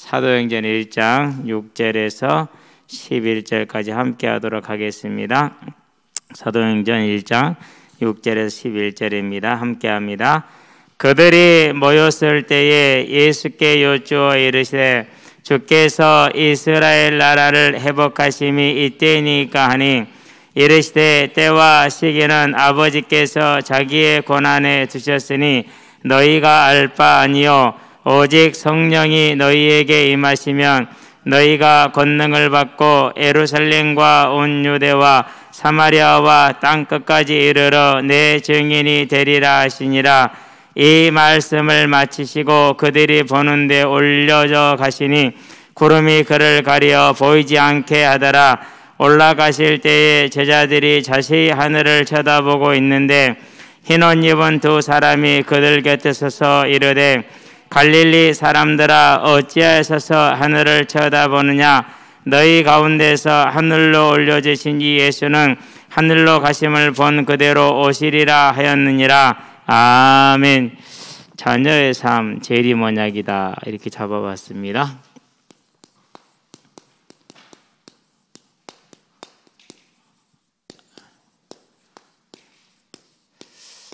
사도행전 1장 6절에서 11절까지 함께 하도록 하겠습니다. 사도행전 1장 6절에서 11절입니다. 함께 합니다. 그들이 모였을 때에 예수께 여쭈어 이르시되 주께서 이스라엘 나라를 회복하심이 이때이니까 하니 이르시되 때와 시기는 아버지께서 자기의 권한에 두셨으니 너희가 알 바 아니요 오직 성령이 너희에게 임하시면 너희가 권능을 받고 예루살렘과 온 유대와 사마리아와 땅끝까지 이르러 내 증인이 되리라 하시니라. 이 말씀을 마치시고 그들이 보는데 올려져 가시니 구름이 그를 가려 보이지 않게 하더라. 올라가실 때에 제자들이 자세히 하늘을 쳐다보고 있는데 흰 옷 입은 두 사람이 그들 곁에 서서 이르되 갈릴리 사람들아 어찌하여서 하늘을 쳐다보느냐. 너희 가운데서 하늘로 올려주신 이 예수는 하늘로 가심을 본 그대로 오시리라 하였느니라. 아멘. 자녀의 삶 재림언약이다 이렇게 잡아봤습니다.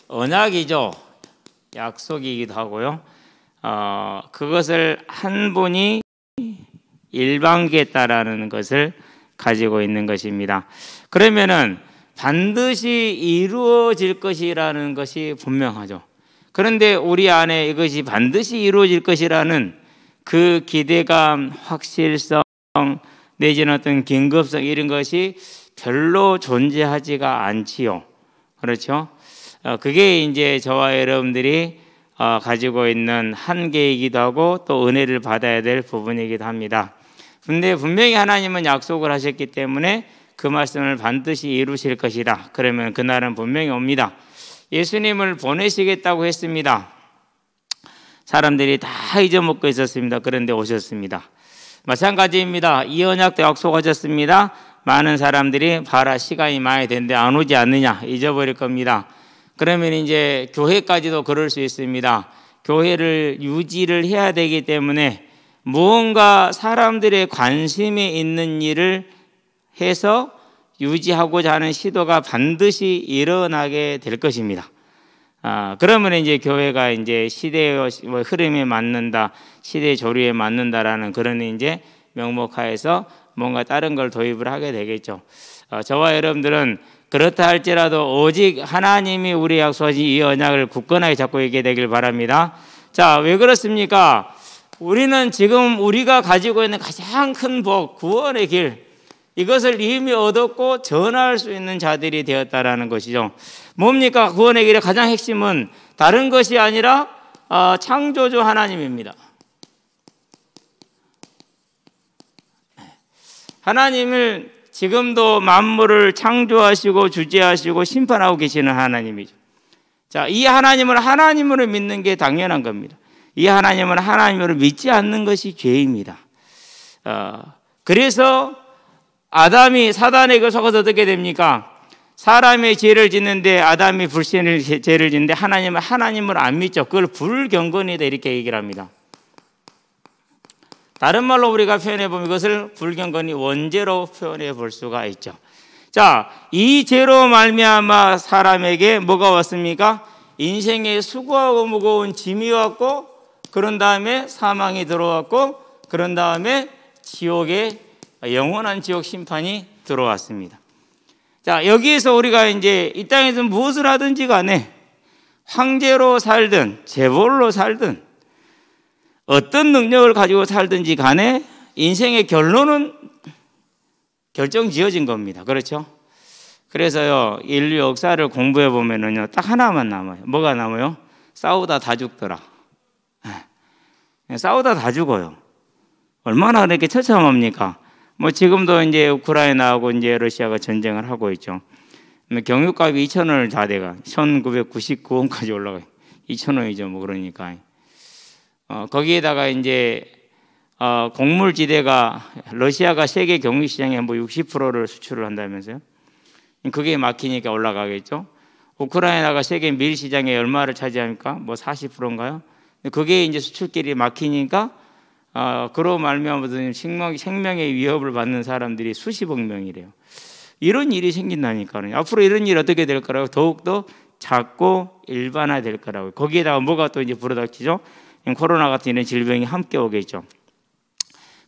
언약이죠. 약속이기도 하고요. 그것을 한 분이 일방하겠다라는 것을 가지고 있는 것입니다. 그러면은 반드시 이루어질 것이라는 것이 분명하죠. 그런데 우리 안에 이것이 반드시 이루어질 것이라는 그 기대감, 확실성, 내지는 어떤 긴급성 이런 것이 별로 존재하지가 않지요. 그렇죠? 그게 이제 저와 여러분들이 가지고 있는 한계이기도 하고 또 은혜를 받아야 될 부분이기도 합니다. 근데 분명히 하나님은 약속을 하셨기 때문에 그 말씀을 반드시 이루실 것이다. 그러면 그날은 분명히 옵니다. 예수님을 보내시겠다고 했습니다. 사람들이 다 잊어먹고 있었습니다. 그런데 오셨습니다. 마찬가지입니다. 이 언약도 약속하셨습니다. 많은 사람들이 봐라 시간이 많이 됐는데 안 오지 않느냐 잊어버릴 겁니다. 그러면 이제 교회까지도 그럴 수 있습니다. 교회를 유지를 해야 되기 때문에 무언가 사람들의 관심이 있는 일을 해서 유지하고자 하는 시도가 반드시 일어나게 될 것입니다. 그러면 이제 교회가 이제 시대의 흐름에 맞는다, 시대의 조류에 맞는다라는 그런 이제 명목하에서 뭔가 다른 걸 도입을 하게 되겠죠. 저와 여러분들은 그렇다 할지라도 오직 하나님이 우리 약속하신 이 언약을 굳건하게 잡고 있게 되길 바랍니다. 자, 왜 그렇습니까? 우리는 지금 우리가 가지고 있는 가장 큰 복, 구원의 길, 이것을 이미 얻었고 전할 수 있는 자들이 되었다라는 것이죠. 뭡니까? 구원의 길의 가장 핵심은 다른 것이 아니라 창조주 하나님입니다. 하나님을 지금도 만물을 창조하시고 주재하시고 심판하고 계시는 하나님이죠. 자, 이 하나님을 하나님으로 믿는 게 당연한 겁니다. 이 하나님을 하나님으로 믿지 않는 것이 죄입니다. 그래서 아담이 사단에게 속아서 어떻게 됩니까? 사람의 죄를 짓는데 아담이 불신의 죄를 짓는데 하나님은 하나님을 안 믿죠. 그걸 불경건이다 이렇게 얘기를 합니다. 다른 말로 우리가 표현해 보면 이것을 불경건이 원죄로 표현해 볼 수가 있죠. 자, 이 죄로 말미암아 사람에게 뭐가 왔습니까? 인생의 수고하고 무거운 짐이 왔고, 그런 다음에 사망이 들어왔고, 그런 다음에 지옥에 영원한 지옥 심판이 들어왔습니다. 자, 여기에서 우리가 이제 이 땅에서 무엇을 하든지 간에 황제로 살든 재벌로 살든 어떤 능력을 가지고 살든지 간에 인생의 결론은 결정 지어진 겁니다. 그렇죠? 그래서요, 인류 역사를 공부해 보면은요, 딱 하나만 남아요. 뭐가 남아요? 싸우다 다 죽더라. 싸우다 다 죽어요. 얼마나 그렇게 처참합니까? 뭐 지금도 이제 우크라이나하고 이제 러시아가 전쟁을 하고 있죠. 경유값이 2,000원을 다 돼가 1,999원까지 올라가요. 2,000원이죠, 뭐 그러니까. 거기에다가 이제 곡물지대가 러시아가 세계 경유 시장의 뭐 60%를 수출을 한다면서요. 그게 막히니까 올라가겠죠. 우크라이나가 세계 밀 시장의 얼마를 차지합니까? 뭐 40%인가요? 그게 이제 수출길이 막히니까 그로 말미암아 생명의 위협을 받는 사람들이 수십억 명이래요. 이런 일이 생긴다니까요. 앞으로 이런 일 어떻게 될 거라고 더욱더 작고 일반화될 거라고. 거기에다가 뭐가 또 이제 불어닥치죠? 코로나 같은 이런 질병이 함께 오겠죠.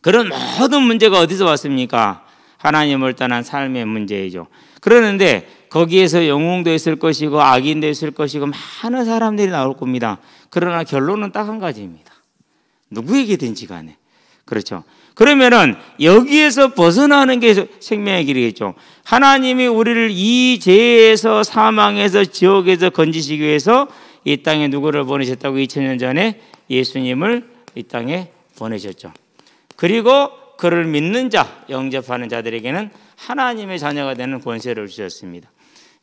그런 모든 문제가 어디서 왔습니까? 하나님을 떠난 삶의 문제이죠. 그러는데 거기에서 영웅도 있을 것이고 악인도 있을 것이고 많은 사람들이 나올 겁니다. 그러나 결론은 딱 한 가지입니다. 누구에게든지 간에. 그렇죠. 그러면은 여기에서 벗어나는 게 생명의 길이겠죠. 하나님이 우리를 이 죄에서 사망에서 지옥에서 건지시기 위해서 이 땅에 누구를 보내셨다고 2000년 전에 예수님을 이 땅에 보내셨죠. 그리고 그를 믿는 자, 영접하는 자들에게는 하나님의 자녀가 되는 권세를 주셨습니다.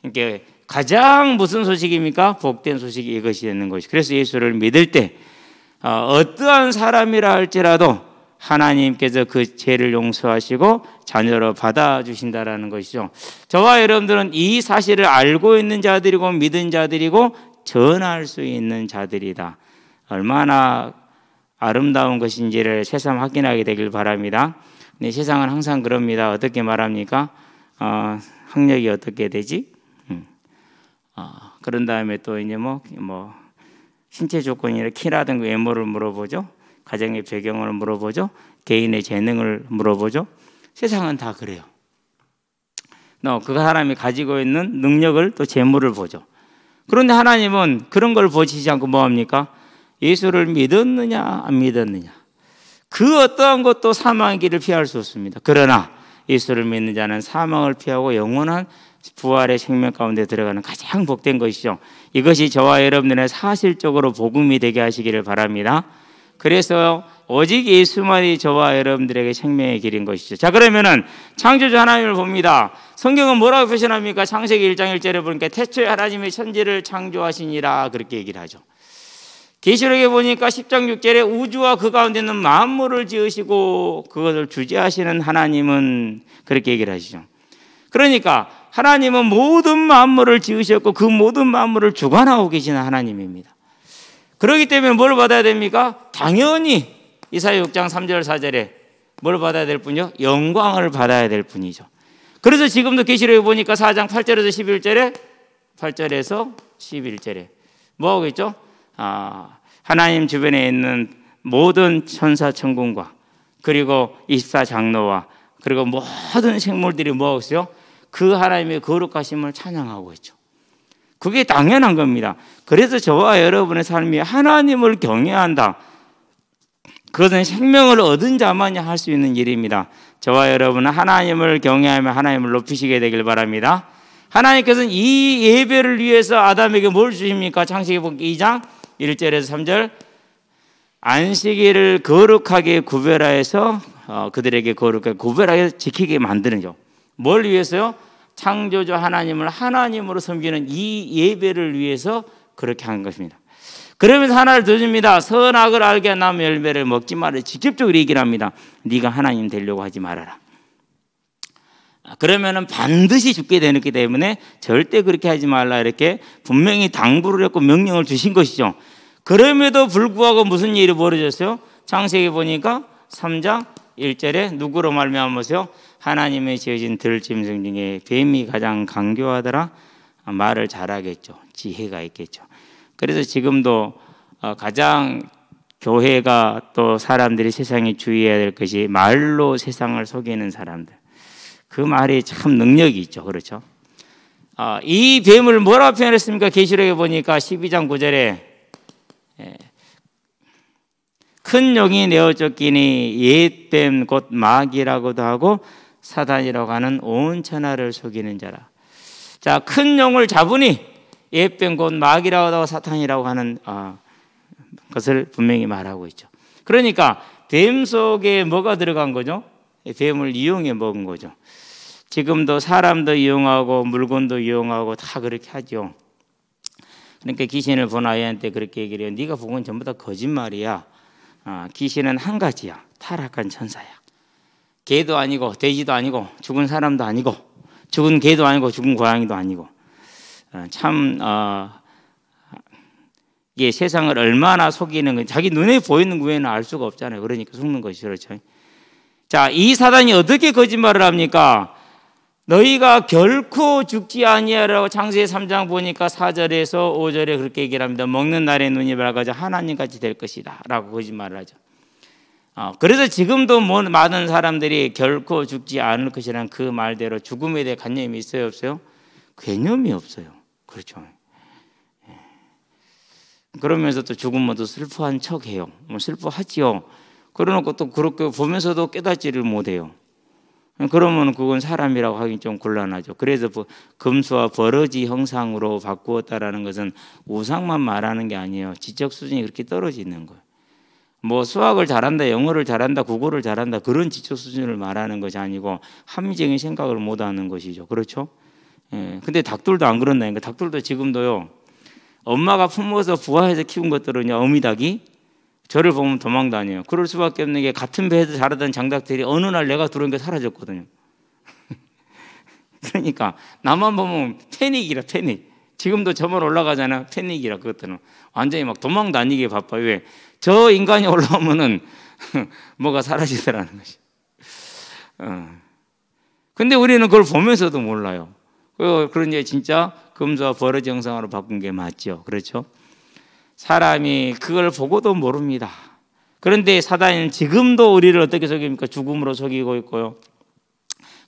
그러니까 가장 무슨 소식입니까? 복된 소식이 이것이 되는 것이. 그래서 예수를 믿을 때 어떠한 사람이라 할지라도 하나님께서 그 죄를 용서하시고 자녀로 받아주신다라는 것이죠. 저와 여러분들은 이 사실을 알고 있는 자들이고 믿은 자들이고 전할 수 있는 자들이다. 얼마나 아름다운 것인지를 새삼 확인하게 되길 바랍니다. 근데 세상은 항상 그럽니다. 어떻게 말합니까? 학력이 어떻게 되지? 그런 다음에 또 이제 뭐 신체 조건이나 키라든가 외모를 물어보죠. 가정의 배경을 물어보죠. 개인의 재능을 물어보죠. 세상은 다 그래요. 그 사람이 가지고 있는 능력을 또 재물을 보죠. 그런데 하나님은 그런 걸 보시지 않고 뭐합니까? 예수를 믿었느냐 안 믿었느냐. 그 어떠한 것도 사망의 길을 피할 수 없습니다. 그러나 예수를 믿는 자는 사망을 피하고 영원한 부활의 생명 가운데 들어가는 가장 복된 것이죠. 이것이 저와 여러분들의 사실적으로 복음이 되게 하시기를 바랍니다. 그래서 오직 예수만이 저와 여러분들에게 생명의 길인 것이죠. 자, 그러면은 창조주 하나님을 봅니다. 성경은 뭐라고 표현합니까? 창세기 1장 1절에 보니까 태초에 하나님이 천지를 창조하시니라 그렇게 얘기를 하죠. 계시록에 보니까 10장 6절에 우주와 그 가운데 있는 만물을 지으시고 그것을 주재하시는 하나님은 그렇게 얘기를 하시죠. 그러니까 하나님은 모든 만물을 지으셨고 그 모든 만물을 주관하고 계시는 하나님입니다. 그렇기 때문에 뭘 받아야 됩니까? 당연히 이사야 6장 3절 4절에 뭘 받아야 될 뿐이요? 영광을 받아야 될 뿐이죠. 그래서 지금도 계시록에 보니까 4장 8절에서 11절에 8절에서 11절에 뭐 하고 있죠? 하나님 주변에 있는 모든 천사 천군과 그리고 24장로와 그리고 모든 생물들이 뭐 하고 있어요? 그 하나님의 거룩하심을 찬양하고 있죠. 그게 당연한 겁니다. 그래서 저와 여러분의 삶이 하나님을 경외한다. 그것은 생명을 얻은 자만이 할 수 있는 일입니다. 저와 여러분은 하나님을 경외하며 하나님을 높이시게 되길 바랍니다. 하나님께서는 이 예배를 위해서 아담에게 뭘 주십니까? 창세기 2장 1절에서 3절 안식일을 거룩하게 구별하여서 그들에게 거룩하게 구별하게 지키게 만드는죠. 뭘 위해서요? 창조주 하나님을 하나님으로 섬기는 이 예배를 위해서 그렇게 한 것입니다. 그러면서 하나를 더 줍니다. 선악을 알게 한 나무 열매를 먹지 말아라. 직접적으로 얘기를 합니다. 네가 하나님 되려고 하지 말아라. 그러면은 반드시 죽게 되기 때문에 절대 그렇게 하지 말라 이렇게 분명히 당부를 했고 명령을 주신 것이죠. 그럼에도 불구하고 무슨 일이 벌어졌어요? 창세기 보니까 3장 1절에 누구로 말미암아서요? 하나님의 지어진 들짐승 중에 뱀이 가장 강교하더라. 말을 잘하겠죠. 지혜가 있겠죠. 그래서 지금도 가장 교회가 또 사람들이 세상에 주의해야 될 것이 말로 세상을 속이는 사람들. 그 말이 참 능력이 있죠. 그렇죠? 이 뱀을 뭐라고 표현했습니까? 계시록에 보니까 12장 9절에 큰 용이 내어 쫓기니 옛뱀 곧 마귀라고도 하고 사단이라고 하는 온 천하를 속이는 자라. 자, 큰 용을 잡으니 옛뱀 곧 마귀라고 하고 사탄이라고 하는 것을 분명히 말하고 있죠. 그러니까 뱀 속에 뭐가 들어간 거죠? 뱀을 이용해 먹은 거죠. 지금도 사람도 이용하고 물건도 이용하고 다 그렇게 하죠. 그러니까 귀신을 본 아이한테 그렇게 얘기를 해요. 네가 본 건 전부 다 거짓말이야. 귀신은 한 가지야. 타락한 천사야. 개도 아니고 돼지도 아니고 죽은 사람도 아니고 죽은 개도 아니고 죽은 고양이도 아니고 참 이게 세상을 얼마나 속이는 건지 자기 눈에 보이는 거 외에는 알 수가 없잖아요. 그러니까 속는 것이 그렇죠. 자, 이 사단이 어떻게 거짓말을 합니까? 너희가 결코 죽지 아니하라고 창세기 3장 보니까 4절에서 5절에 그렇게 얘기를 합니다. 먹는 날에 눈이 밝아져 하나님같이 될 것이다 라고 거짓말을 하죠. 그래서 지금도 많은 사람들이 결코 죽지 않을 것이라는 그 말대로 죽음에 대해 관념이 있어요, 없어요? 개념이 없어요. 그렇죠. 그러면서 또 죽으면 또 슬퍼한 척해요. 슬퍼하지요. 그러놓고 또 그렇게 보면서도 깨닫지를 못해요. 그러면 그건 사람이라고 하긴 좀 곤란하죠. 그래서 금수와 버러지 형상으로 바꾸었다라는 것은 우상만 말하는 게 아니에요. 지적 수준이 그렇게 떨어지는 거예요. 뭐 수학을 잘한다, 영어를 잘한다, 국어를 잘한다 그런 지적 수준을 말하는 것이 아니고 합리적인 생각을 못하는 것이죠. 그렇죠? 근데 닭들도 안 그런다니까. 닭들도 지금도요. 엄마가 품어서 부화해서 키운 것들은요, 어미닭이 저를 보면 도망 다녀요. 그럴 수밖에 없는 게 같은 배에서 자라던 장닭들이 어느 날 내가 들어온 게 사라졌거든요. 그러니까 나만 보면 패닉이라 패닉. 지금도 저만 올라가잖아. 패닉이라 그것들은 완전히 막 도망 다니기에 바빠요. 왜? 저 인간이 올라오면은 뭐가 사라지더라는 것이. 근데 우리는 그걸 보면서도 몰라요. 그러니 진짜 금수와 버러지 형상으로 바꾼 게 맞죠. 그렇죠? 사람이 그걸 보고도 모릅니다. 그런데 사단은 지금도 우리를 어떻게 속입니까? 죽음으로 속이고 있고요.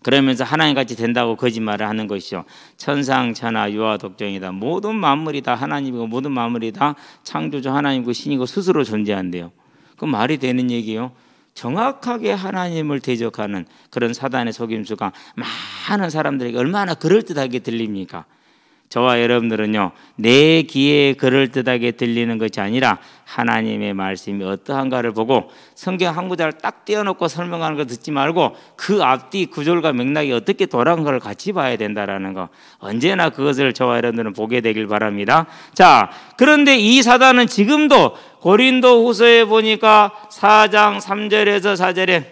그러면서 하나님같이 된다고 거짓말을 하는 것이죠. 천상, 천하, 유아, 독정이다. 모든 만물이 다 하나님이고 모든 만물이 다 창조주 하나님이고 신이고 스스로 존재한대요. 그 말이 되는 얘기예요. 정확하게 하나님을 대적하는 그런 사단의 속임수가 많은 사람들에게 얼마나 그럴듯하게 들립니까? 저와 여러분들은요, 내 귀에 그럴듯하게 들리는 것이 아니라 하나님의 말씀이 어떠한가를 보고 성경 한 구절을 딱 떼어놓고 설명하는 거 듣지 말고 그 앞뒤 구절과 맥락이 어떻게 돌아간 걸 같이 봐야 된다라는 거, 언제나 그것을 저와 여러분들은 보게 되길 바랍니다. 자, 그런데 이 사단은 지금도 고린도 후서에 보니까 4장 3절에서 4절에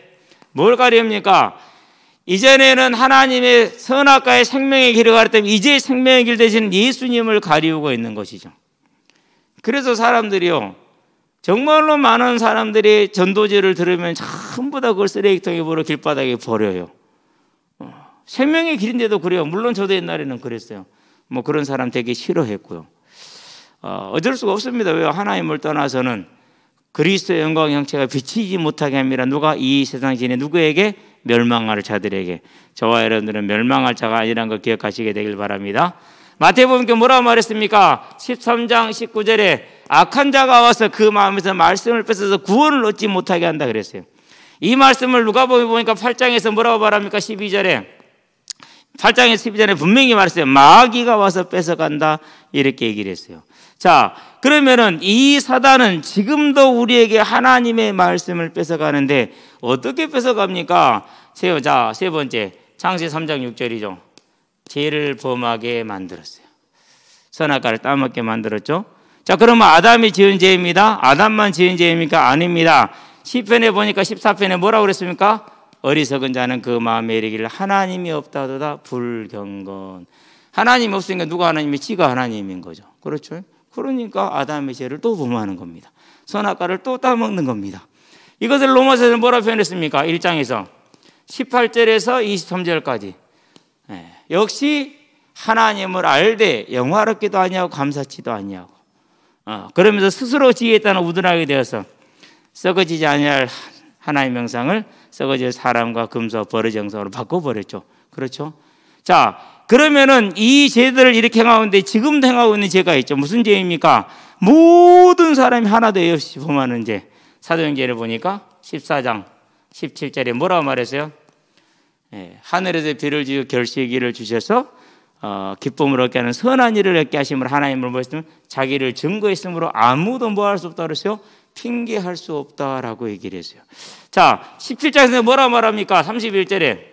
뭘 가리웁니까? 이전에는 하나님의 선악과의 생명의 길을 가르쳤다면 이제 생명의 길 대신 예수님을 가리우고 있는 것이죠. 그래서 사람들이요, 정말로 많은 사람들이 전도제를 들으면 전부 다 그걸 쓰레기통에 버려 길바닥에 버려요. 생명의 길인데도 그래요. 물론 저도 옛날에는 그랬어요. 뭐 그런 사람 되게 싫어했고요. 어쩔 수가 없습니다. 왜요? 하나님을 떠나서는 그리스도의 영광 형체가 비치지 못하게 합니다. 누가? 이 세상 진에 누구에게? 멸망할 자들에게. 저와 여러분들은 멸망할 자가 아니라는 걸 기억하시게 되길 바랍니다. 마태복음에 뭐라고 말했습니까? 13장 19절에 악한 자가 와서 그 마음에서 말씀을 뺏어서 구원을 얻지 못하게 한다 그랬어요. 이 말씀을 누가복음에 보니까 8장에서 뭐라고 말합니까? 12절에 8장의 12절에 분명히 말했어요. 마귀가 와서 뺏어간다 이렇게 얘기를 했어요. 자, 그러면은 이 사단은 지금도 우리에게 하나님의 말씀을 뺏어가는데 어떻게 뺏어갑니까? 자, 세 번째 창세기 3장 6절이죠. 죄를 범하게 만들었어요. 선악과를 따먹게 만들었죠. 자, 그러면 아담이 지은 죄입니다. 아담만 지은 죄입니까? 아닙니다. 시편에 보니까 14편에 뭐라고 그랬습니까? 어리석은 자는 그 마음에 이르기를 하나님이 없다도다 불경건. 하나님이 없으니까 누가 하나님이? 지가 하나님인 거죠. 그렇죠? 그러니까 아담의 죄를 또 범하는 겁니다. 선악과를 또 따먹는 겁니다. 이것을 로마서에서 뭐라고 표현했습니까? 1장에서 18절에서 23절까지. 역시 하나님을 알되 영화롭기도 아니하고 감사치도 아니하고 그러면서 스스로 지혜에 우둔하게 되어서 썩어지지 아니할 하나님의 형상을 썩어질 사람과 금수와 버러지 형상으로 바꿔버렸죠. 그렇죠? 자, 그러면은 이 죄들을 이렇게 행하고 있는데 지금도 행하고 있는 죄가 있죠. 무슨 죄입니까? 모든 사람이 하나도 없이 범하는 죄. 사도행전을 보니까 14장 17절에 뭐라고 말했어요? 하늘에서 비를 지어 결실기를 주셔서 기쁨을 얻게 하는 선한 일을 얻게 하심으로 하나님을 보였으면 자기를 증거했으므로 아무도 뭐 할 수 없다 그랬어요? 핑계할 수 없다라고 얘기를 했어요. 자, 17장에서 뭐라고 말합니까? 31절에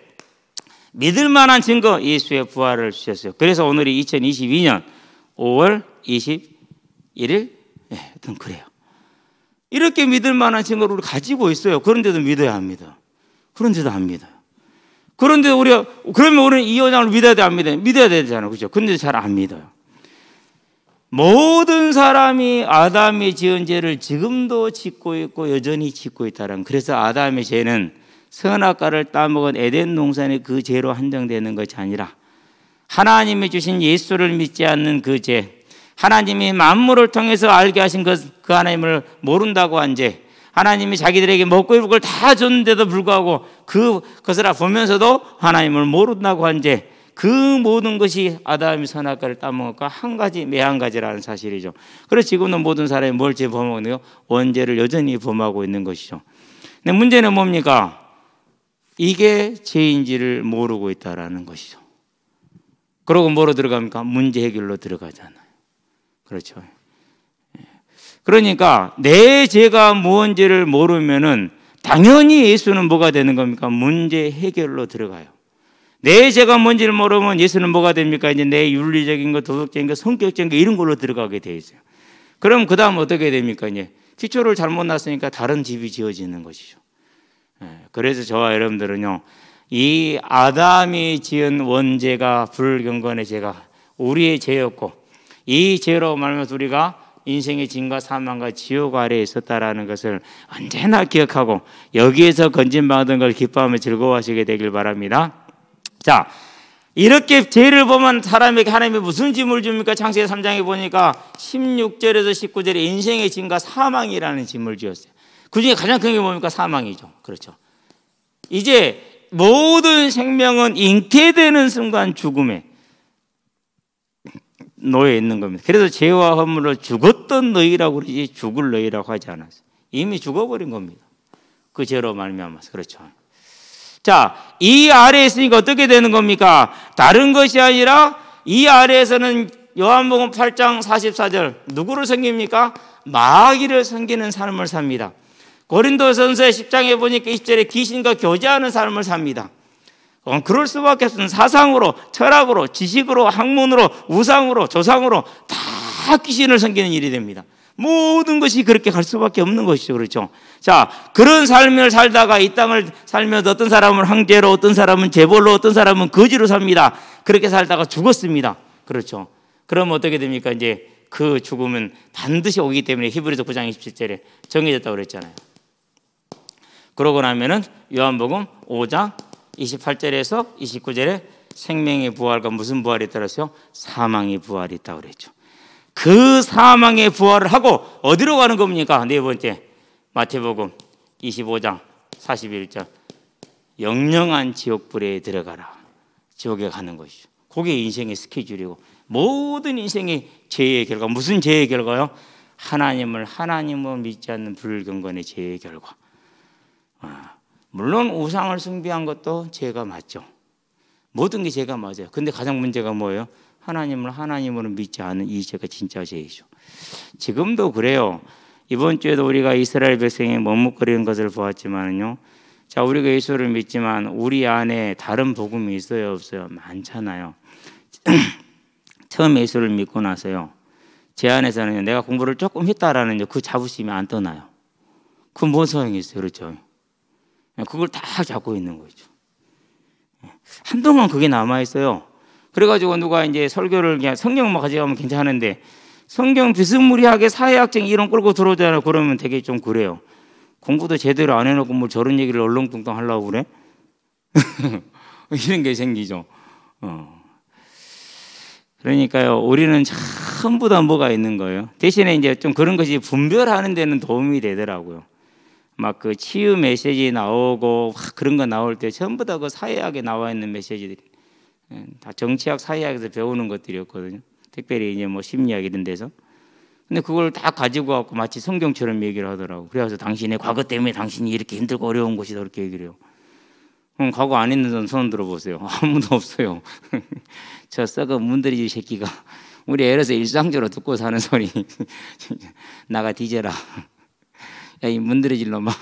믿을 만한 증거 예수의 부활을 주셨어요. 그래서 오늘이 2022년 5월 21일 그래요. 이렇게 믿을 만한 증거를 우리 가지고 있어요. 그런데도 믿어야 합니다. 그런데도 안 믿어요. 그런데 그러면 우리는 이 여장을 믿어야 돼, 안 믿어야 돼? 믿어야 되잖아요. 그렇죠? 근데 잘 안 믿어요. 모든 사람이 아담이 지은 죄를 지금도 짓고 있고 여전히 짓고 있다는. 그래서 아담의 죄는 선악과를 따먹은 에덴 동산의 그 죄로 한정되는 것이 아니라 하나님이 주신 예수를 믿지 않는 그 죄, 하나님이 만물을 통해서 알게 하신 그 하나님을 모른다고 한 죄, 하나님이 자기들에게 먹고 입을 걸 다 줬는데도 불구하고 그것을 보면서도 하나님을 모른다고 한 죄, 그 모든 것이 아담이 선악과를 따먹을까 한 가지 매한 가지라는 사실이죠. 그래서 지금은 모든 사람이 뭘 죄 범하거든요? 원죄를 여전히 범하고 있는 것이죠. 근데 문제는 뭡니까? 이게 죄인지를 모르고 있다라는 것이죠. 그러고 뭐로 들어갑니까? 문제 해결로 들어가잖아요. 그렇죠. 그러니까 내 죄가 무언지를 모르면은 당연히 예수는 뭐가 되는 겁니까? 문제 해결로 들어가요. 내 죄가 뭔지를 모르면 예수는 뭐가 됩니까? 이제 내 윤리적인 거, 도덕적인 거, 성격적인 거 이런 걸로 들어가게 돼 있어요. 그럼 그 다음 어떻게 됩니까? 이제 기초를 잘못 놨으니까 다른 집이 지어지는 것이죠. 그래서 저와 여러분들은요, 이 아담이 지은 원죄가 불경건의 죄가 우리의 죄였고, 이 죄로 말미암아 우리가 인생의 짐과 사망과 지옥 아래에 있었다라는 것을 언제나 기억하고 여기에서 건진받은 걸 기뻐하며 즐거워하시게 되길 바랍니다. 자, 이렇게 죄를 보면 사람에게 하나님이 무슨 짐을 줍니까? 창세기 3장에 보니까 16절에서 19절에 인생의 짐과 사망이라는 짐을 지었어요. 그 중에 가장 큰 게 뭡니까? 사망이죠. 그렇죠. 이제 모든 생명은 잉태되는 순간 죽음에 놓여 있는 겁니다. 그래서 죄와 허물로 죽었던 너희라고 그러지 죽을 너희라고 하지 않았어요. 이미 죽어버린 겁니다. 그 죄로 말미암아서. 그렇죠. 자, 이 아래에 있으니까 어떻게 되는 겁니까? 다른 것이 아니라 이 아래에서는 요한복음 8장 44절 누구를 섬깁니까? 마귀를 섬기는 삶을 삽니다. 고린도전서 10장에 보니까 20절에 귀신과 교제하는 삶을 삽니다. 그럴 수밖에 없어요. 사상으로, 철학으로, 지식으로, 학문으로, 우상으로, 조상으로 다 귀신을 섬기는 일이 됩니다. 모든 것이 그렇게 갈 수밖에 없는 것이죠. 그렇죠? 자, 그런 삶을 살다가 이 땅을 살면서 어떤 사람은 황제로, 어떤 사람은 재벌로, 어떤 사람은 거지로 삽니다. 그렇게 살다가 죽었습니다. 그렇죠? 그럼 어떻게 됩니까? 이제 그 죽음은 반드시 오기 때문에 히브리서 9장 27절에 정해졌다고 그랬잖아요. 그러고 나면은 요한복음 5장 28절에서 29절에 생명의 부활과 무슨 부활이 있다고요? 사망의 부활이 있다고 그랬죠. 그 사망의 부활을 하고 어디로 가는 겁니까? 네 번째 마태복음 25장 41절 영영한 지옥불에 들어가라. 지옥에 가는 것이죠. 그게 인생의 스케줄이고 모든 인생의 죄의 결과. 무슨 죄의 결과요? 하나님을 믿지 않는 불경건의 죄의 결과. 물론 우상을 숭배한 것도 죄가 맞죠. 모든 게 죄가 맞아요. 근데 가장 문제가 뭐예요? 하나님을 하나님으로 믿지 않은 이 죄가 진짜 죄이죠. 지금도 그래요. 이번 주에도 우리가 이스라엘 백성이 머뭇거리는 것을 보았지만요. 자, 우리가 예수를 믿지만 우리 안에 다른 복음이 있어요, 없어요? 많잖아요. 처음 예수를 믿고 나서요. 제 안에서는 내가 공부를 조금 했다라는 그 자부심이 안 떠나요. 그건 뭔 소용이 있어요, 그렇죠? 그걸 다 잡고 있는 거죠. 한동안 그게 남아있어요. 그래가지고 누가 이제 설교를 그냥 성경만 가져가면 괜찮은데 성경 비스무리하게 사회학적 이론 끌고 들어오잖아요. 그러면 되게 좀 그래요. 공부도 제대로 안 해놓고 뭐 저런 얘기를 얼렁뚱땅 하려고 그래? 이런 게 생기죠. 그러니까요, 우리는 전부 다 뭐가 있는 거예요. 대신에 이제 좀 그런 것이 분별하는 데는 도움이 되더라고요. 막 그 치유 메시지 나오고 그런 거 나올 때 전부 다 그 사회학에 나와 있는 메시지들이 다 정치학, 사회학에서 배우는 것들이었거든요. 특별히 이제 뭐 심리학 이런 데서. 근데 그걸 다 가지고 갖고 마치 성경처럼 얘기를 하더라고. 그래서 당신의 과거 때문에 당신이 이렇게 힘들고 어려운 것이다 이렇게 얘기를 해요. 그럼 과거 안 있는 손 들어보세요. 아무도 없어요. 저 썩은 문드리지 새끼가 우리 애에서 일상적으로 듣고 사는 소리. 나가 뒤져라. 야, 이 문드러질 놈아,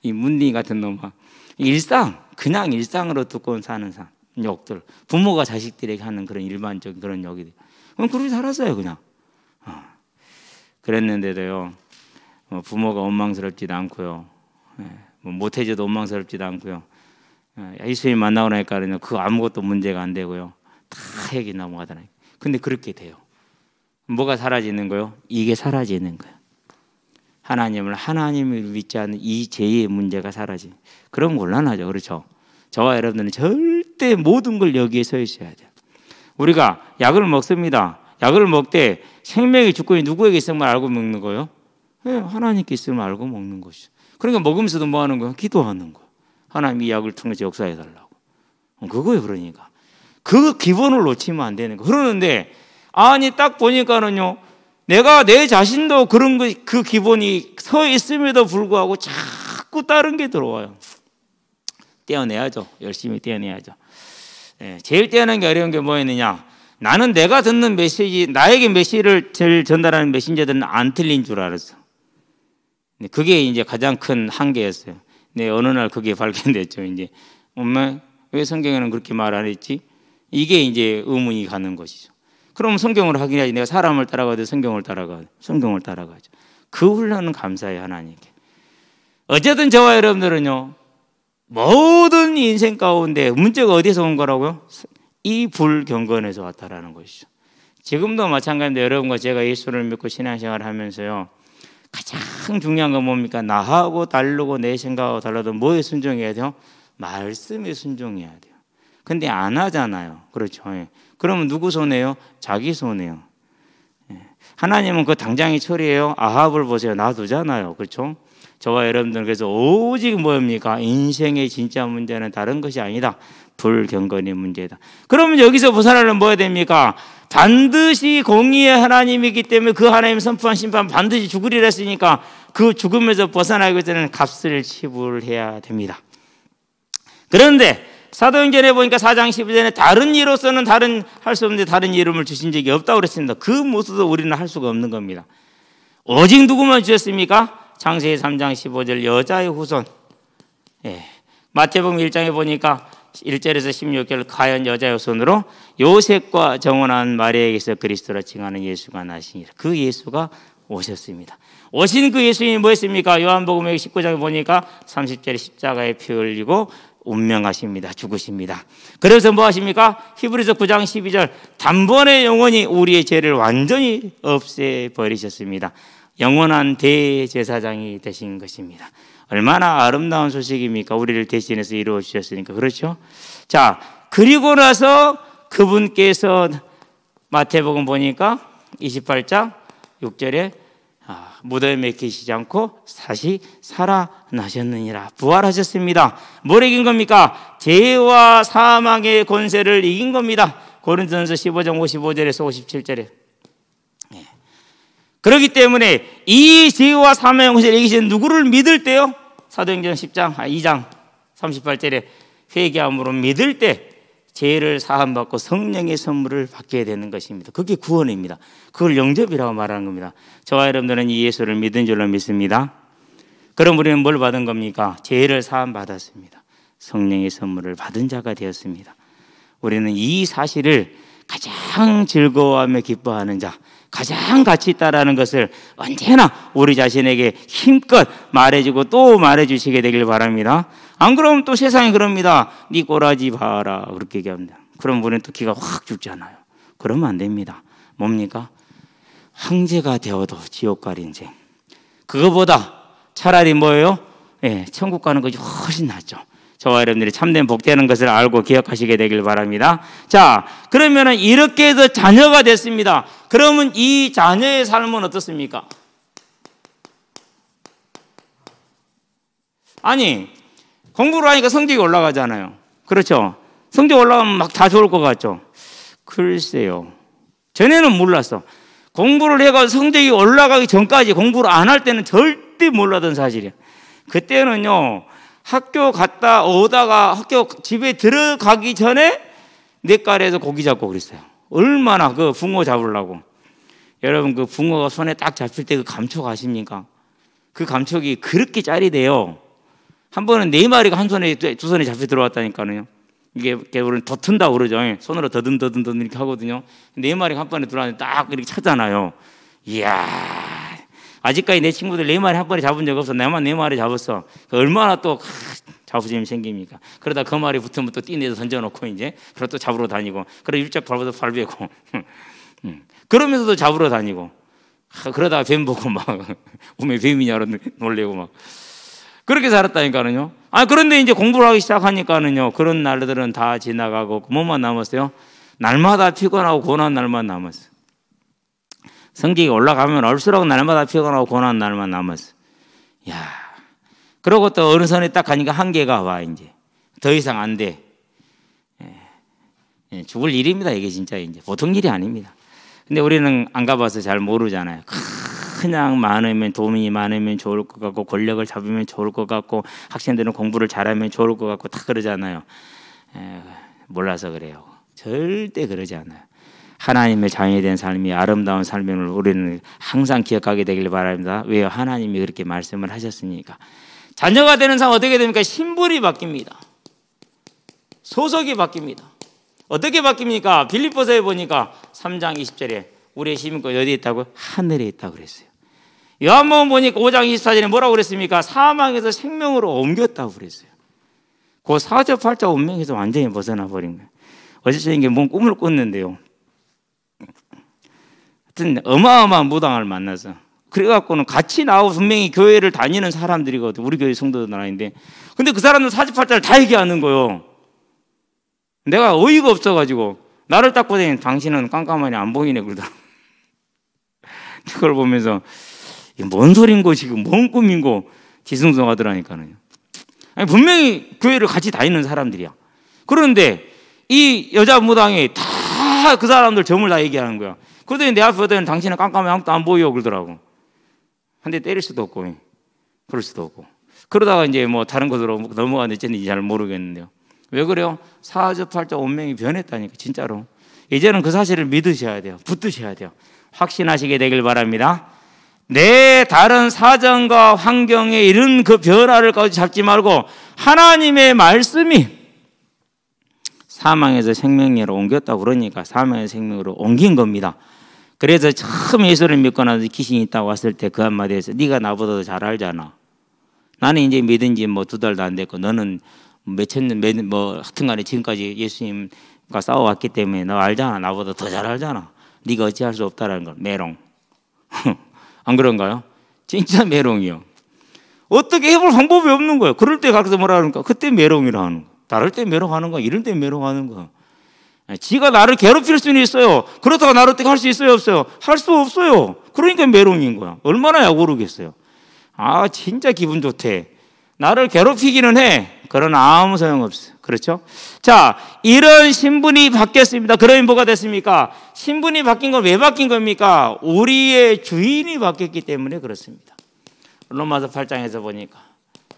이 문딩이 같은 놈아. 그냥 일상으로 듣고 사는 사람, 욕들. 부모가 자식들에게 하는 그런 일반적인 그런 욕이들. 그럼 그렇게 살았어요, 그냥. 그랬는데도요, 부모가 원망스럽지도 않고요, 뭐 못해줘도 원망스럽지도 않고요. 예수님 만나고 나니까 그 아무것도 문제가 안 되고요. 다 얘기 넘어가더라고요. 근데 그렇게 돼요. 뭐가 사라지는 거요? 이게 사라지는 거예요. 하나님을 믿지 않는 이 죄의 문제가 사라지. 그럼 곤란하죠. 그렇죠? 저와 여러분들은 절대 모든 걸 여기에 서 있어야 돼요. 우리가 약을 먹습니다. 약을 먹되 생명의 주권이 누구에게 있음을 알고 먹는 거예요? 네, 하나님께 있음을 알고 먹는 것이죠. 그러니까 먹으면서도 뭐 하는 거예요? 기도하는 거예요. 하나님 이 약을 통해서 역사해 달라고. 그거예요. 그러니까 그 기본을 놓치면 안 되는 거예요. 그러는데 아니 딱 보니까는요, 내가 내 자신도 그런 그 기본이 서 있음에도 불구하고 자꾸 다른 게 들어와요. 떼어내야죠. 열심히 떼어내야죠. 제일 떼어내는 게 어려운 게 뭐였느냐? 나는 내가 듣는 메시지, 나에게 메시지를 전달하는 메신저들은 안 틀린 줄 알았어. 그게 이제 가장 큰 한계였어요. 네, 어느 날 그게 발견됐죠. 이제 엄마 왜 성경에는 그렇게 말 안 했지? 이게 이제 의문이 가는 것이죠. 그럼 성경을 확인해야지. 내가 사람을 따라가도 성경을 따라가죠. 그 훈련은 감사해요, 하나님께. 어쨌든 저와 여러분들은요, 모든 인생 가운데 문제가 어디서 온 거라고요? 이 불경건에서 왔다라는 것이죠. 지금도 마찬가지인데 여러분과 제가 예수를 믿고 신앙생활을 하면서요, 가장 중요한 건 뭡니까? 나하고 다르고 내 생각하고 달라도 뭐에 순종해야 돼요? 말씀에 순종해야 돼요. 근데 안 하잖아요. 그렇죠. 그러면 누구 손해요? 자기 손해요. 하나님은 그 당장이 처리해요. 아합을 보세요. 놔두잖아요. 그렇죠? 저와 여러분들은 그래서 오직 뭡니까? 인생의 진짜 문제는 다른 것이 아니다. 불경건의 문제다. 그러면 여기서 벗어나려면 뭐야 됩니까? 반드시 공의의 하나님이기 때문에 그 하나님 선포한 심판 반드시 죽으리라 했으니까 그 죽음에서 벗어나기 위해서는 값을 지불해야 됩니다. 그런데 사도행전에 보니까 4장 12절에 다른 이로서는 할 수 없는데 다른 이름을 주신 적이 없다고 그랬습니다. 그 모습도 우리는 할 수가 없는 겁니다. 오직 누구만 주셨습니까? 창세기 3장 15절 여자의 후손. 마태복음 1장에 보니까 1절에서 16절 가연 여자의 후손으로 요셉과 정혼한 마리아에게서 그리스도라 칭하는 예수가 나시니라. 그 예수가 오셨습니다. 오신 그 예수님이 뭐였습니까? 요한복음 19장에 보니까 30절에 십자가에 피 흘리고 운명하십니다. 죽으십니다. 그래서 뭐 하십니까? 히브리서 9장 12절 단번에 영원히 우리의 죄를 완전히 없애버리셨습니다. 영원한 대제사장이 되신 것입니다. 얼마나 아름다운 소식입니까? 우리를 대신해서 이루어 주셨으니까. 그렇죠? 자, 그리고 나서 그분께서 마태복음 보니까 28장 6절에 무덤에 맡기시지 않고 다시 살아나셨느니라. 부활하셨습니다. 뭘 이긴 겁니까? 죄와 사망의 권세를 이긴 겁니다. 고린도전서 15장 55절에서 57절에. 그렇기 때문에 이 죄와 사망의 권세를 이기신 누구를 믿을 때요? 사도행전 2장 38절에 회개함으로 믿을 때 죄를 사함받고 성령의 선물을 받게 되는 것입니다. 그게 구원입니다. 그걸 영접이라고 말하는 겁니다. 저와 여러분들은 이 예수를 믿은 줄로 믿습니다. 그럼 우리는 뭘 받은 겁니까? 죄를 사함받았습니다. 성령의 선물을 받은 자가 되었습니다. 우리는 이 사실을 가장 즐거워하며 기뻐하는 자, 가장 가치 있다라는 것을 언제나 우리 자신에게 힘껏 말해주고 또 말해주시게 되길 바랍니다. 안 그러면 또 세상이 그럽니다. 네 꼬라지 봐라 그렇게 얘기합니다. 그럼 우리는 또 기가 확 죽잖아요. 그러면 안 됩니다. 뭡니까? 황제가 되어도 지옥 갈 인생. 그거보다 차라리 뭐예요? 천국 가는 것이 훨씬 낫죠. 저와 여러분들이 참된 복되는 것을 알고 기억하시게 되길 바랍니다. 자, 그러면은 이렇게 해서 자녀가 됐습니다. 그러면 이 자녀의 삶은 어떻습니까? 아니, 공부를 하니까 성적이 올라가잖아요. 그렇죠? 성적 올라가면 막 다 좋을 것 같죠? 글쎄요. 전에는 몰랐어. 공부를 해가지고 성적이 올라가기 전까지 공부를 안 할 때는 절대 몰랐던 사실이에요. 그때는요, 학교 갔다 오다가 학교 집에 들어가기 전에 냇가에서 고기 잡고 그랬어요. 얼마나 그 붕어 잡으려고. 여러분 그 붕어가 손에 딱 잡힐 때 그 감촉 아십니까? 그 감촉이 그렇게 짜리대요. 한 번은 4마리가 한 손에 두 손에 잡혀 들어왔다니까요. 이게 우리는 더 튼다고 그러죠. 손으로 더듬 이렇게 하거든요. 4마리가 한 번에 들어왔는데 딱 이렇게 차잖아요. 이야. 아직까지 내 친구들 4마리 한 번에 잡은 적 없어. 나만 4마리 잡았어. 얼마나 또 자부심이 생깁니까? 그러다 그 마리 붙으면 또 띠내서 던져놓고 이제 그러고 또 잡으러 다니고 그러다 일짝 밟아서 발베고 그러면서도 잡으러 다니고, 그러다가 뱀 보고 막 왜 뱀이냐고 놀래고 막 그렇게 살았다니까는요. 그런데 이제 공부를 하기 시작하니까는요, 그런 날들은 다 지나가고 뭐만 남았어요? 날마다 피곤하고 고난한 날만 남았어요. 성격이 올라가면 올수록 날마다 피곤하고 고난한 날만 남았어요. 야, 그러고 또 어느 선에 딱 가니까 한계가 와. 이제 더 이상 안 돼. 죽을 일입니다. 이게 진짜 이제 보통 일이 아닙니다. 근데 우리는 안 가봐서 잘 모르잖아요. 그냥 많으면, 돈이 많으면 좋을 것 같고, 권력을 잡으면 좋을 것 같고, 학생들은 공부를 잘하면 좋을 것 같고 다 그러잖아요. 몰라서 그래요. 절대 그러지 않아요. 하나님의 자녀이 된 삶이 아름다운 삶임을 우리는 항상 기억하게 되길 바랍니다. 왜요? 하나님이 그렇게 말씀을 하셨으니까. 자녀가 되는 사람 어떻게 됩니까? 신분이 바뀝니다. 소속이 바뀝니다. 어떻게 바뀝니까? 빌립보서에 보니까 3장 20절에 우리의 시민권이 어디에 있다고? 하늘에 있다고 그랬어요. 요한복음 보니까 5장 24절에 뭐라고 그랬습니까? 사망에서 생명으로 옮겼다고 그랬어요. 그 4절 8절 운명에서 완전히 벗어나 버린 거예요. 어제서 이게 뭔 꿈을 꿨는데요. 하여튼 어마어마한 무당을 만나서, 그래갖고는 같이 나오고 분명히 교회를 다니는 사람들이거든. 우리 교회 성도들 아닌데. 근데 그 사람들 48자를 다 얘기하는 거예요. 내가 어이가 없어가지고 나를 딱 보더니 당신은 깜깜하니 안 보이네 그러더라고. 그걸 보면서 뭔 소린고 지금 뭔 꿈인고 뒤숭숭하더라니까요. 분명히 교회를 같이 다니는 사람들이야. 그런데 이 여자 무당이 다 그 사람들 점을 다 얘기하는 거야. 그러더니 내 앞에 오더니 당신은 깜깜해 아무것도 안 보여 그러더라고. 한 대 때릴 수도 없고 그럴 수도 없고. 그러다가 이제 뭐 다른 것으로 넘어갔는지 잘 모르겠는데요. 왜 그래요? 4절 8절 운명이 변했다니까 진짜로. 이제는 그 사실을 믿으셔야 돼요. 붙드셔야 돼요. 확신하시게 되길 바랍니다. 내 다른 사정과 환경에 이른 그 변화를 잡지 말고 하나님의 말씀이 사망에서 생명으로 옮겼다고 그러니까 사망에서 생명으로 옮긴 겁니다. 그래서 처음 예수를 믿고 나서 귀신이 있다고 왔을 때 그 한마디에서 네가 나보다 더 잘 알잖아. 나는 이제 믿은 지 뭐 2달도 안 됐고 너는 몇천 년, 뭐 하여튼간에 지금까지 예수님과 싸워왔기 때문에 너 알잖아. 나보다 더 잘 알잖아. 네가 어찌할 수 없다라는 걸. 메롱. 안 그런가요? 진짜 메롱이요. 어떻게 해볼 방법이 없는 거예요. 그럴 때 가서 뭐라 그러니까 그때 메롱이라 하는 거예요. 다를 때 메롱하는 거야. 이럴 때 메롱하는 거야. 지가 나를 괴롭힐 수는 있어요. 그렇다고 나를 어떻게 할 수 있어요? 없어요? 할 수 없어요. 그러니까 메롱인 거야. 얼마나 약오르겠어요. 진짜 기분 좋대. 나를 괴롭히기는 해. 그러나 아무 소용없어요. 그렇죠? 자, 이런 신분이 바뀌었습니다. 그러면 뭐가 됐습니까? 신분이 바뀐 건 왜 바뀐 겁니까? 우리의 주인이 바뀌었기 때문에 그렇습니다. 로마서 8장에서 보니까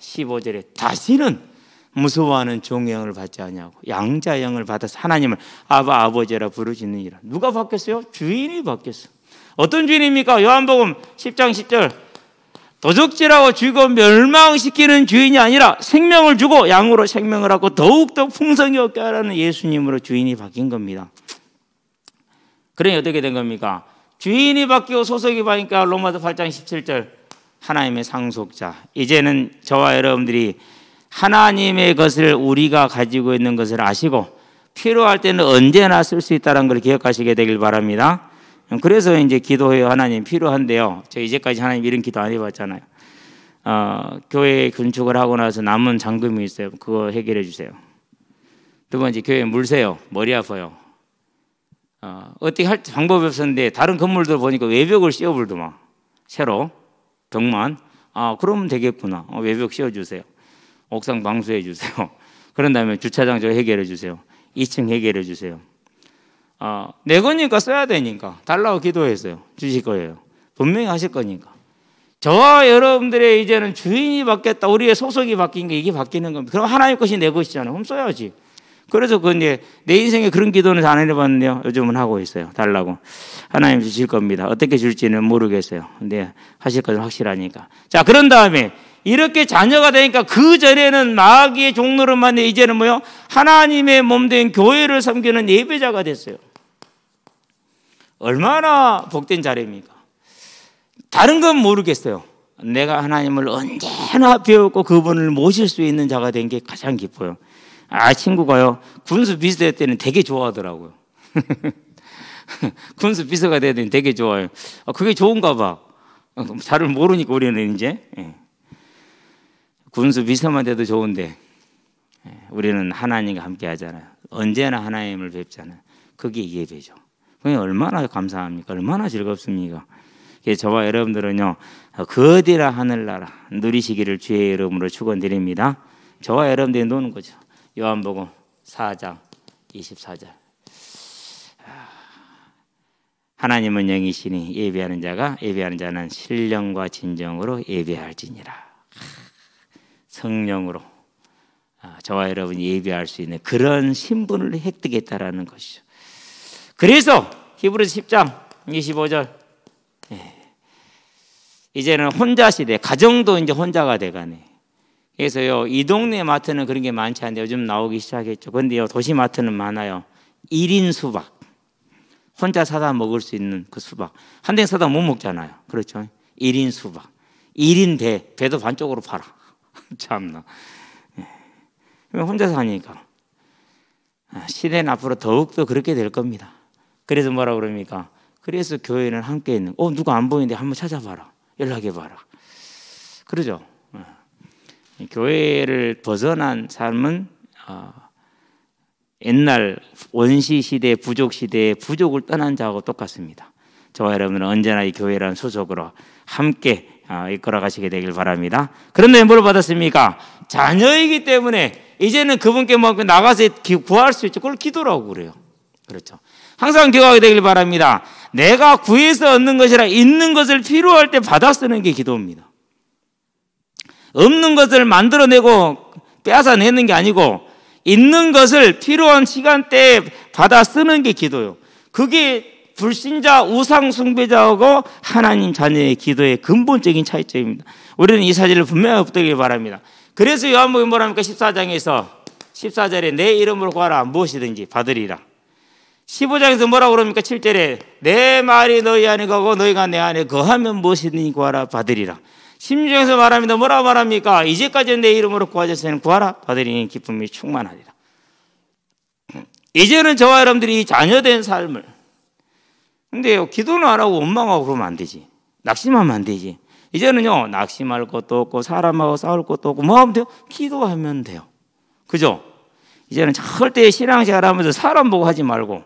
15절에 다시는 무서워하는 종의 영을 받지 아니하고 양자의 영을 받아서 하나님을 아바 아버지라 부르시느니라. 누가 바뀌었어요? 주인이 바뀌었어. 어떤 주인입니까? 요한복음 10장 10절 도적질하고 죽이고 멸망시키는 주인이 아니라 생명을 주고 양으로 생명을 하고 더욱더 풍성히 얻게 하라는 예수님으로 주인이 바뀐 겁니다. 그러니 어떻게 된 겁니까? 주인이 바뀌고 소속이 바뀌니까 로마서 8장 17절 하나님의 상속자. 이제는 저와 여러분들이 하나님의 것을 우리가 가지고 있는 것을 아시고 필요할 때는 언제나 쓸 수 있다는 걸 기억하시게 되길 바랍니다. 그래서 이제 기도해요. 하나님 필요한데요. 저 이제까지 하나님 이런 기도 안 해봤잖아요. 교회 건축을 하고 나서 남은 잔금이 있어요. 그거 해결해 주세요. 두 번째 교회 물세요. 머리 아파요. 어떻게 할 방법이 없었는데 다른 건물들 보니까 외벽을 씌워불더만 새로 벽만. 그러면 되겠구나. 외벽 씌워주세요. 옥상 방수해 주세요. 그런 다음에 주차장 저 해결해 주세요. 2층 해결해 주세요. 내 거니까 써야 되니까 달라고 기도했어요. 주실 거예요. 분명히 하실 거니까. 저와 여러분들의 이제는 주인이 바뀌었다. 우리의 소속이 바뀐 게 이게 바뀌는 겁니다. 그럼 하나님 것이 내 것이잖아요. 그럼 써야지. 그래서 내 인생에 그런 기도는 안 해봤는데요. 요즘은 하고 있어요. 달라고. 하나님 주실 겁니다. 어떻게 줄지는 모르겠어요. 근데 하실 것은 확실하니까. 자, 그런 다음에 이렇게 자녀가 되니까 그 전에는 마귀의 종노릇만 해 이제는 뭐요? 하나님의 몸된 교회를 섬기는 예배자가 됐어요. 얼마나 복된 자리입니까? 다른 건 모르겠어요. 내가 하나님을 언제나 배웠고 그분을 모실 수 있는 자가 된 게 가장 기뻐요. 친구가요 군수 비서할 때는 되게 좋아하더라고요. 군수 비서가 되더니 되게 좋아요. 그게 좋은가 봐. 잘을 모르니까 우리는 이제 군수 비서만 돼도 좋은데 우리는 하나님과 함께 하잖아요. 언제나 하나님을 뵙잖아요. 그게 예배죠. 그게 얼마나 감사합니까? 얼마나 즐겁습니까? 저와 여러분들은요, 거대라 하늘나라 누리시기를 주의 이름으로 축원드립니다. 저와 여러분들이 노는 거죠. 요한복음 4장 24절. 하나님은 영이시니 예배하는 자는 신령과 진정으로 예배할지니라. 성령으로 저와 여러분이 예배할 수 있는 그런 신분을 획득했다라는 것이죠. 그래서 히브리서 10장 25절, 이제는 혼자 시대, 가정도 이제 혼자가 돼가네. 그래서요, 이 동네 마트는 그런 게 많지 않은데 요즘 나오기 시작했죠. 그런데요, 도시 마트는 많아요. 1인 수박, 혼자 사다 먹을 수 있는 그 수박. 한 대 사다 못 먹잖아요. 그렇죠? 1인 수박, 1인 배도 반쪽으로 팔아. 참나. 혼자 사니까 시대는 앞으로 더욱더 그렇게 될 겁니다. 그래서 뭐라 그럽니까? 그래서 교회는 함께 있는, 누가 안 보이는데 한번 찾아봐라, 연락해봐라, 그러죠. 교회를 벗어난 삶은 옛날 원시 시대, 부족 시대의 부족을 떠난 자하고 똑같습니다. 저와 여러분은 언제나 이 교회라는 소속으로 함께 이끌어 가시게 되길 바랍니다. 그런데 뭘 받았습니까? 자녀이기 때문에 이제는 그분께 나가서 구할 수 있죠. 그걸 기도라고 그래요. 그렇죠. 항상 기도하게 되길 바랍니다. 내가 구해서 얻는 것이라 있는 것을 필요할 때 받아 쓰는 게 기도입니다. 없는 것을 만들어내고 빼앗아내는 게 아니고 있는 것을 필요한 시간대에 받아 쓰는 게 기도예요. 그게 불신자 우상 숭배자하고 하나님 자녀의 기도의 근본적인 차이점입니다. 우리는 이 사실을 분명히 붙들길 바랍니다. 그래서 요한복음 뭐랍니까? 14절에 내 이름으로 구하라, 무엇이든지 받으리라. 15장에서 뭐라고 그럽니까? 7절에 내 말이 너희 안에 거고 너희가 내 안에 거하면 무엇이든지 구하라, 받으리라. 16장에서 말합니다. 뭐라고 말합니까? 이제까지는 내 이름으로 구하셨으니 구하라, 받으리니 기쁨이 충만하리라. 이제는 저와 여러분들이 자녀된 삶을, 근데요, 기도는 안 하고 원망하고 그러면 안 되지. 낙심하면 안 되지. 이제는요, 낙심할 것도 없고 사람하고 싸울 것도 없고 뭐 하면 돼요? 기도하면 돼요. 그죠? 이제는 절대 신앙생활 하면서 사람 보고 하지 말고,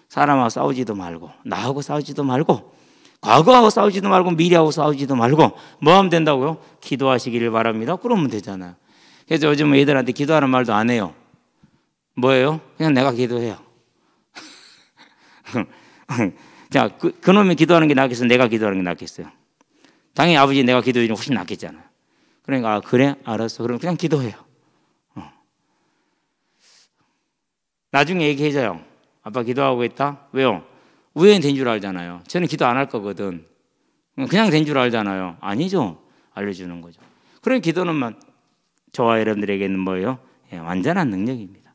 사람하고 싸우지도 말고, 나하고 싸우지도 말고, 과거하고 싸우지도 말고, 미래하고 싸우지도 말고, 뭐 하면 된다고요? 기도하시기를 바랍니다. 그러면 되잖아요. 그래서 요즘 애들한테 기도하는 말도 안 해요. 뭐예요? 그냥 내가 기도해요. 자, 그놈이 기도하는 게 낫겠어요? 내가 기도하는 게 낫겠어요? 당연히 아버지 내가 기도해주면 훨씬 낫겠잖아요. 그러니까 그래? 알았어. 그럼 그냥 기도해요. 나중에 얘기해줘요. 아빠 기도하고 있다? 왜요? 우연히 된 줄 알잖아요. 저는 기도 안 할 거거든. 그냥 된 줄 알잖아요. 아니죠. 알려주는 거죠. 그런 기도는 저와 여러분들에게는 뭐예요? 완전한 능력입니다.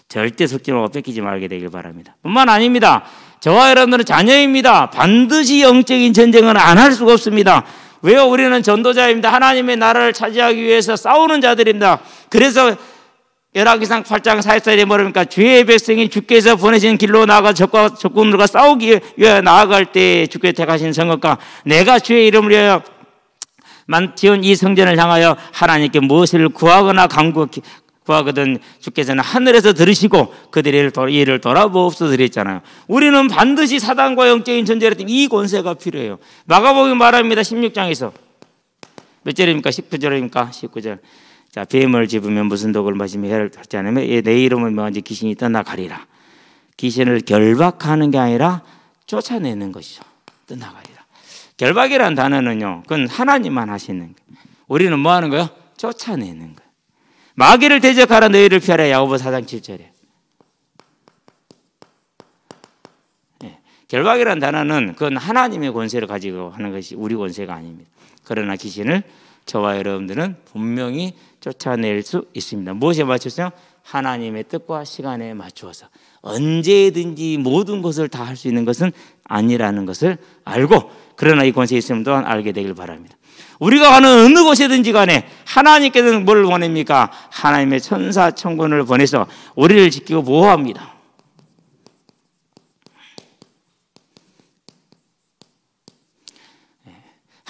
절대 속지 말고 뺏기지 말게 되길 바랍니다. 뿐만 아닙니다. 저와 여러분들은 자녀입니다. 반드시 영적인 전쟁은 안 할 수가 없습니다. 왜요? 우리는 전도자입니다. 하나님의 나라를 차지하기 위해서 싸우는 자들입니다. 그래서 열왕기상 8장 44절에 뭐랍니까? 주의 백성이 주께서 보내신 길로 나아가 적군들과 싸우기 위해 나아갈 때 주께서 택하신 성읍과 내가 주의 이름을 위하여 지은 이 성전을 향하여 하나님께 무엇을 구하거나 구하거든 주께서는 하늘에서 들으시고 그들의 일을 돌아보옵소서 그랬잖아요. 우리는 반드시 사단과 영적인 전쟁을 했더니 이 권세가 필요해요. 마가복음 말합니다. 16장에서 몇 절입니까? 19절입니까? 19절. 자, 뱀을 집으면 무슨 독을 마시며 해를 받지 않으면 내 이름을 명한 지 귀신이 떠나가리라. 귀신을 결박하는 게 아니라 쫓아내는 것이죠. 떠나가리라. 결박이라는 단어는요, 그건 하나님만 하시는 거예요. 우리는 뭐 하는 거예요? 쫓아내는 거예요. 마귀를 대적하라, 너희를 피하라. 야고보 4장 7절에. 결박이라는 단어는 그건 하나님의 권세를 가지고 하는 것이 우리 권세가 아닙니다. 그러나 귀신을 저와 여러분들은 분명히 쫓아낼 수 있습니다. 무엇에 맞춰서요? 하나님의 뜻과 시간에 맞추어서. 언제든지 모든 것을 다 할 수 있는 것은 아니라는 것을 알고, 그러나 이 권세에 있으면 또한 알게 되길 바랍니다. 우리가 가는 어느 곳이든지 간에 하나님께서는 뭘 원합니까? 하나님의 천사 천군을 보내서 우리를 지키고 보호합니다.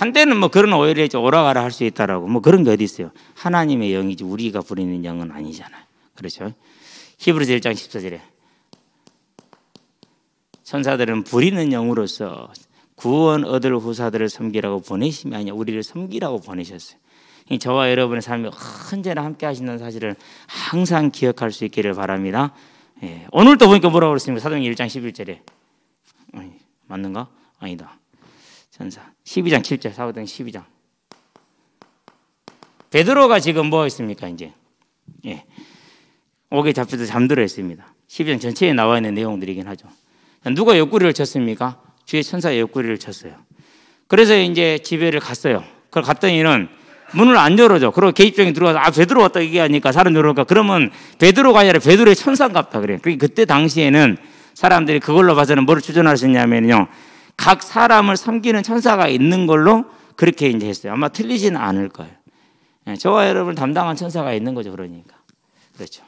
한때는 뭐 그런 오해를 했죠. 오라가라 할 수 있다라고. 뭐 그런 게 어디 있어요. 하나님의 영이지 우리가 부리는 영은 아니잖아요. 그렇죠? 히브리서 1장 14절에 천사들은 부리는 영으로서 구원 얻을 후사들을 섬기라고 보내심이 아니라 우리를 섬기라고 보내셨어요. 저와 여러분의 삶이 언제나 함께 하시는 사실을 항상 기억할 수 있기를 바랍니다. 예. 오늘도 보니까 뭐라고 그랬습니까? 사도행전 1장 11절에 맞는가? 아니다. 전사 12장 7절 사도행전 12장 베드로가 지금 뭐 했습니까? 이제 옥에 잡혀서 잠들어 있습니다. 12장 전체에 나와 있는 내용들이긴 하죠. 누가 옆구리를 쳤습니까? 주의 천사의 옆구리를 쳤어요. 그래서 이제 집에를 갔어요. 그걸 갔더니는 문을 안 열어줘. 그리고 계집종이 들어와서 베드로 왔다 얘기하니까 사람 열어올까? 그러면 베드로가 아니라 베드로의 천사인갑다 그래요. 그때 당시에는 사람들이 그걸로 봐서는 뭐를 추정할 수 있냐면요. 각 사람을 섬기는 천사가 있는 걸로 그렇게 이제 했어요. 아마 틀리지는 않을 거예요. 저와 여러분 담당한 천사가 있는 거죠. 그러니까. 그렇죠.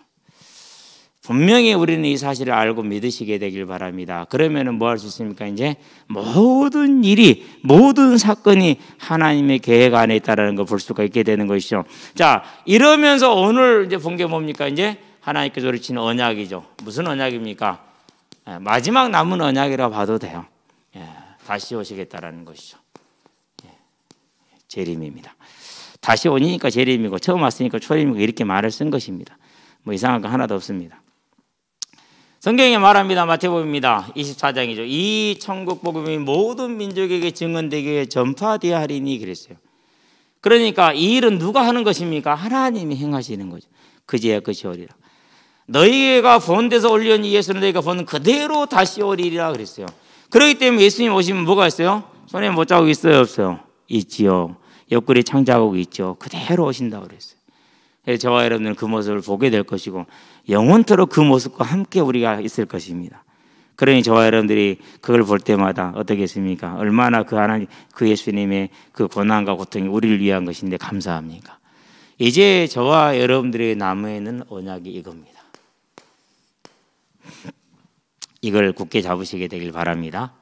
분명히 우리는 이 사실을 알고 믿으시게 되길 바랍니다. 그러면은 뭐 할 수 있습니까? 이제 모든 일이, 모든 사건이 하나님의 계획 안에 있다라는 걸 볼 수가 있게 되는 것이죠. 자, 이러면서 오늘 이제 본 게 뭡니까? 이제 하나님께서 우리치는 언약이죠. 무슨 언약입니까? 마지막 남은 언약이라고 봐도 돼요. 다시 오시겠다라는 것이죠. 재림입니다. 다시 오니까 재림이고 처음 왔으니까 초림이고 이렇게 말을 쓴 것입니다. 뭐 이상한 거 하나도 없습니다. 성경에 말합니다. 마태복음입니다. 24장이죠. 이 천국 복음이 모든 민족에게 증언되게 전파되어야 하리니 그랬어요. 그러니까 이 일은 누가 하는 것입니까? 하나님이 행하시는 거죠. 그제야 끝이 오리라. 너희가 본 데서 올려온 예수는 너희가 보는 그대로 다시 오리라 그랬어요. 그렇기 때문에 예수님 오시면 뭐가 있어요? 손에 못자국 있어요? 없어요? 있지요. 옆구리에 창자국이 있죠. 그대로 오신다고 그랬어요. 그래서 저와 여러분들은 그 모습을 보게 될 것이고 영원토록 그 모습과 함께 우리가 있을 것입니다. 그러니 저와 여러분들이 그걸 볼 때마다 어떻겠습니까? 얼마나 그 하나님, 그 예수님의 그 고난과 고통이 우리를 위한 것인데 감사합니까? 이제 저와 여러분들의 남아있는 언약이 이겁니다. 이걸 굳게 잡으시게 되길 바랍니다.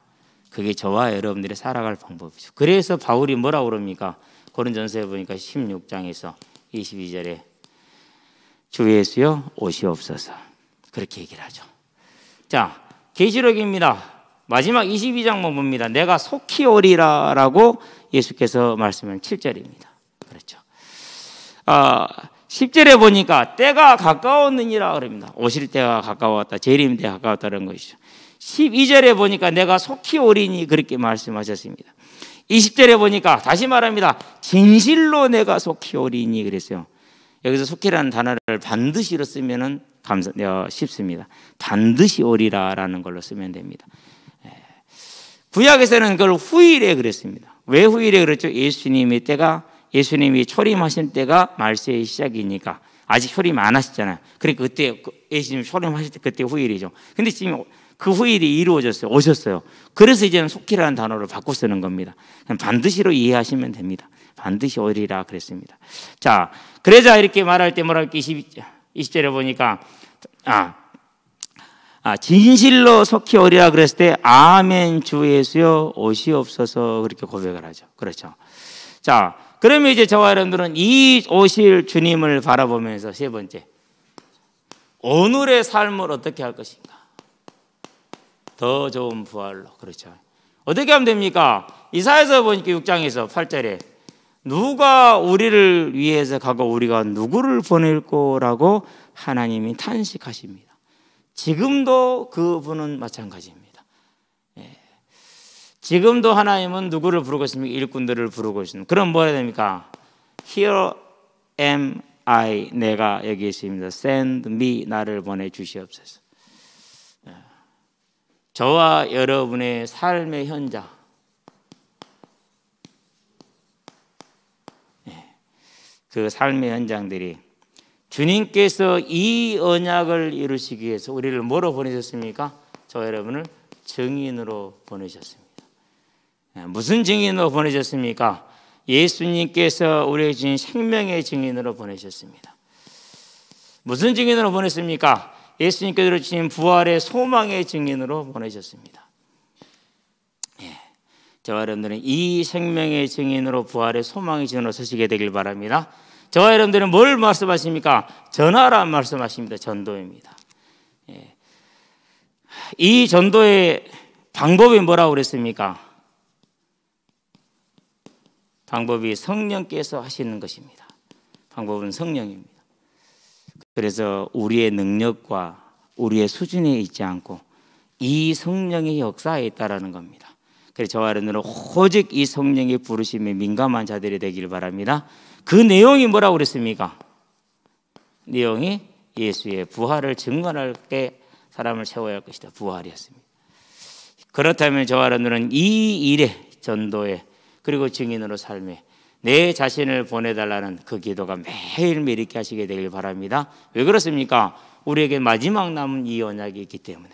그게 저와 여러분들이 살아갈 방법이죠. 그래서 바울이 뭐라고 그럽니까? 고린전서에 보니까 16장에서 22절에 주 예수여 오시옵소서 그렇게 얘기를 하죠. 자, 계시록입니다. 마지막 22장만 봅니다. 내가 속히 오리라 라고 예수께서 말씀한 7절입니다. 그렇죠. 10절에 보니까 때가 가까웠느니라 그럽니다. 오실 때가 가까웠다. 재림 때가 가까웠다는 것이죠. 12절에 보니까 내가 속히 오리니 그렇게 말씀하셨습니다. 20절에 보니까 다시 말합니다. 진실로 내가 속히 오리니 그랬어요. 여기서 속히라는 단어를 반드시로 쓰면은 쉽습니다. 반드시 오리라라는 걸로 쓰면 됩니다. 구약에서는 그걸 후일에 그랬습니다. 왜 후일에 그랬죠? 예수님이 초림하신 때가 말세의 시작이니까 아직 초림 안 하셨잖아요. 그러니까 그때 예수님 초림하실 때 그때 후일이죠. 근데 지금 그 후일이 이루어졌어요. 오셨어요. 그래서 이제는 속히라는 단어를 바꿔 쓰는 겁니다. 반드시로 이해하시면 됩니다. 반드시 오리라 그랬습니다. 자, 그러자 이렇게 말할 때 뭐랄까 20절에 보니까 진실로 속히 오리라 그랬을 때 아멘 주 예수여 오시옵소서 그렇게 고백을 하죠. 그렇죠. 자, 그러면 이제 저와 여러분들은 이 오실 주님을 바라보면서 세 번째 오늘의 삶을 어떻게 할 것인가? 더 좋은 부활로. 그렇죠. 어떻게 하면 됩니까? 이사야서 보니까 6장에서 8절에 누가 우리를 위해서 가고 우리가 누구를 보낼 거라고 하나님이 탄식하십니다. 지금도 그분은 마찬가지입니다. 지금도 하나님은 누구를 부르고 있습니까? 일꾼들을 부르고 있습니다. 그럼 뭐 해야 됩니까? Here am I, 내가 여기 있습니다. Send me, 나를 보내주시옵소서. 저와 여러분의 삶의 현장, 그 삶의 현장들이 주님께서 이 언약을 이루시기 위해서 우리를 뭐로 보내셨습니까? 저 여러분을 증인으로 보내셨습니다. 무슨 증인으로 보내셨습니까? 예수님께서 우리에게 주신 생명의 증인으로 보내셨습니다. 무슨 증인으로 보냈습니까? 예수님께서 주신 부활의 소망의 증인으로 보내셨습니다. 저와 여러분들은 이 생명의 증인으로 부활의 소망의 증인으로 서시게 되길 바랍니다. 저와 여러분들은 뭘 말씀하십니까? 전하라 말씀하십니다. 전도입니다. 예. 이 전도의 방법이 뭐라고 그랬습니까? 방법이 성령께서 하시는 것입니다. 방법은 성령입니다. 그래서 우리의 능력과 우리의 수준에 있지 않고 이 성령의 역사에 있다라는 겁니다. 그래서 저와 여러분들은 오직 이 성령의 부르심에 민감한 자들이 되길 바랍니다. 그 내용이 뭐라고 그랬습니까? 내용이 예수의 부활을 증언할 때 사람을 세워야 할 것이다. 부활이었습니다. 그렇다면 저와 여러분들은 이 일에 전도에 그리고 증인으로 삶에 내 자신을 보내달라는 그 기도가 매일매일 있게 하시게 되길 바랍니다. 왜 그렇습니까? 우리에게 마지막 남은 이 언약이 있기 때문에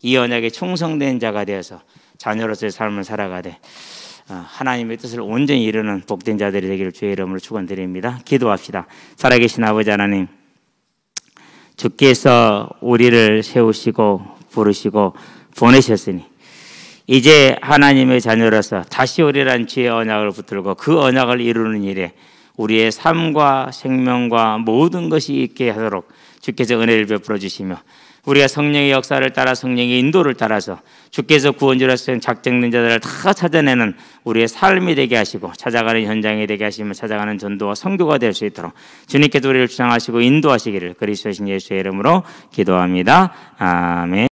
이 언약에 충성된 자가 되어서 자녀로서의 삶을 살아가되 하나님의 뜻을 온전히 이루는 복된 자들이 되기를 주의 이름으로 축원드립니다. 기도합시다. 살아계신 아버지 하나님, 주께서 우리를 세우시고 부르시고 보내셨으니 이제 하나님의 자녀로서 다시 오리란 주의 언약을 붙들고 그 언약을 이루는 일에 우리의 삶과 생명과 모든 것이 있게 하도록 주께서 은혜를 베풀어 주시며 우리가 성령의 역사를 따라 성령의 인도를 따라서 주께서 구원주로 하신 작정된 자들을 다 찾아내는 우리의 삶이 되게 하시고 찾아가는 현장이 되게 하시며 찾아가는 전도와 선교가 될 수 있도록 주님께서 우리를 주장하시고 인도하시기를 그리스도신 예수의 이름으로 기도합니다. 아멘.